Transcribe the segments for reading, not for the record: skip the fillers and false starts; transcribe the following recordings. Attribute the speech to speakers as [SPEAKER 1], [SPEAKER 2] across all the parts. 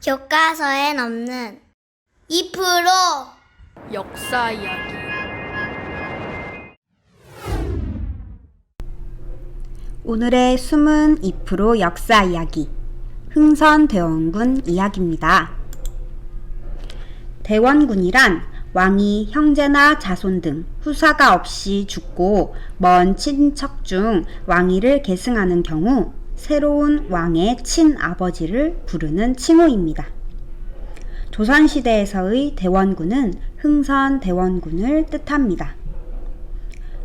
[SPEAKER 1] 교과서엔 없는 2%
[SPEAKER 2] 역사 이야기.
[SPEAKER 3] 오늘의 숨은 2% 역사 이야기, 흥선대원군 이야기입니다. 대원군이란 왕이 형제나 자손 등 후사가 없이 죽고 먼 친척 중 왕위를 계승하는 경우 새로운 왕의 친아버지를 부르는 칭호입니다. 조선시대에서의 대원군은 흥선대원군을 뜻합니다.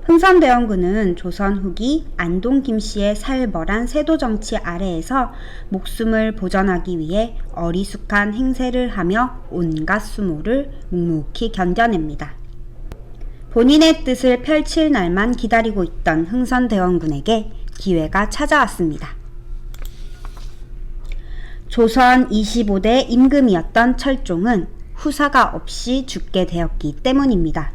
[SPEAKER 3] 흥선대원군은 조선 후기 안동 김씨의 살벌한 세도정치 아래에서 목숨을 보전하기 위해 어리숙한 행세를 하며 온갖 수모를 묵묵히 견뎌냅니다. 본인의 뜻을 펼칠 날만 기다리고 있던 흥선대원군에게 기회가 찾아왔습니다. 조선 25대 임금이었던 철종은 후사가 없이 죽게 되었기 때문입니다.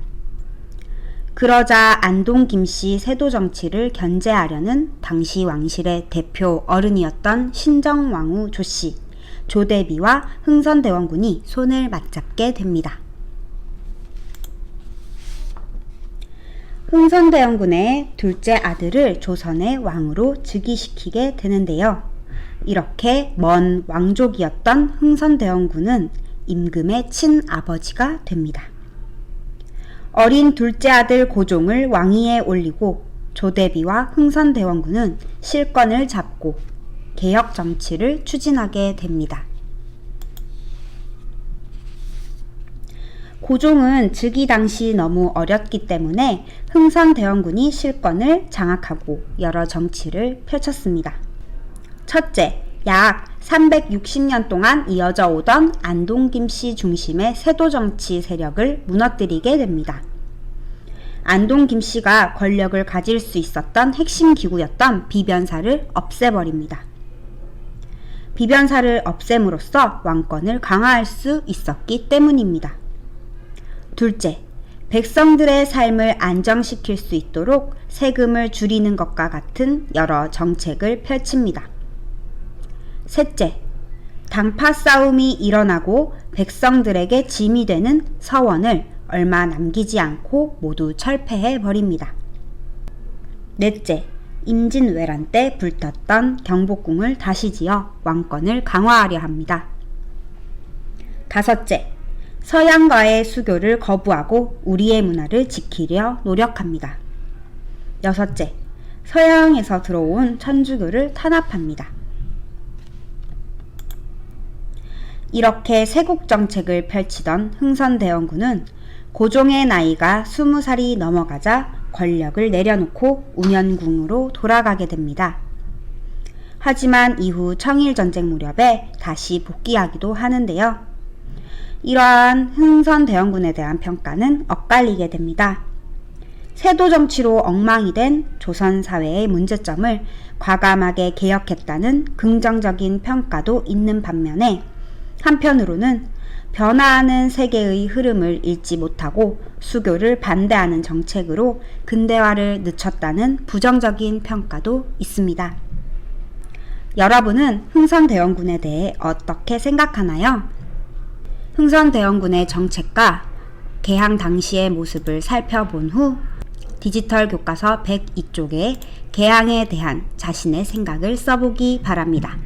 [SPEAKER 3] 그러자 안동 김씨 세도 정치를 견제하려는 당시 왕실의 대표 어른이었던 신정왕후 조씨, 조대비와 흥선대원군이 손을 맞잡게 됩니다. 흥선대원군의 둘째 아들을 조선의 왕으로 즉위시키게 되는데요. 이렇게 먼 왕족이었던 흥선대원군은 임금의 친아버지가 됩니다. 어린 둘째 아들 고종을 왕위에 올리고 조대비와 흥선대원군은 실권을 잡고 개혁 정치를 추진하게 됩니다. 고종은 즉위 당시 너무 어렸기 때문에 흥선대원군이 실권을 장악하고 여러 정치를 펼쳤습니다. 첫째, 약 360년 동안 이어져 오던 안동 김씨 중심의 세도정치 세력을 무너뜨리게 됩니다. 안동 김씨가 권력을 가질 수 있었던 핵심 기구였던 비변사를 없애버립니다. 비변사를 없앰으로써 왕권을 강화할 수 있었기 때문입니다. 둘째, 백성들의 삶을 안정시킬 수 있도록 세금을 줄이는 것과 같은 여러 정책을 펼칩니다. 셋째, 당파 싸움이 일어나고 백성들에게 짐이 되는 서원을 얼마 남기지 않고 모두 철폐해 버립니다. 넷째, 임진왜란 때 불탔던 경복궁을 다시 지어 왕권을 강화하려 합니다. 다섯째, 서양과의 수교를 거부하고 우리의 문화를 지키려 노력합니다. 여섯째, 서양에서 들어온 천주교를 탄압합니다. 이렇게 세국 정책을 펼치던 흥선대원군은 고종의 나이가 20살이 넘어가자 권력을 내려놓고 운현궁으로 돌아가게 됩니다. 하지만 이후 청일전쟁 무렵에 다시 복귀하기도 하는데요. 이러한 흥선대원군에 대한 평가는 엇갈리게 됩니다. 세도 정치로 엉망이 된 조선 사회의 문제점을 과감하게 개혁했다는 긍정적인 평가도 있는 반면에 한편으로는 변화하는 세계의 흐름을 읽지 못하고 수교를 반대하는 정책으로 근대화를 늦췄다는 부정적인 평가도 있습니다. 여러분은 흥선대원군에 대해 어떻게 생각하나요? 흥선대원군의 정책과 개항 당시의 모습을 살펴본 후 디지털 교과서 102쪽에 개항에 대한 자신의 생각을 써보기 바랍니다.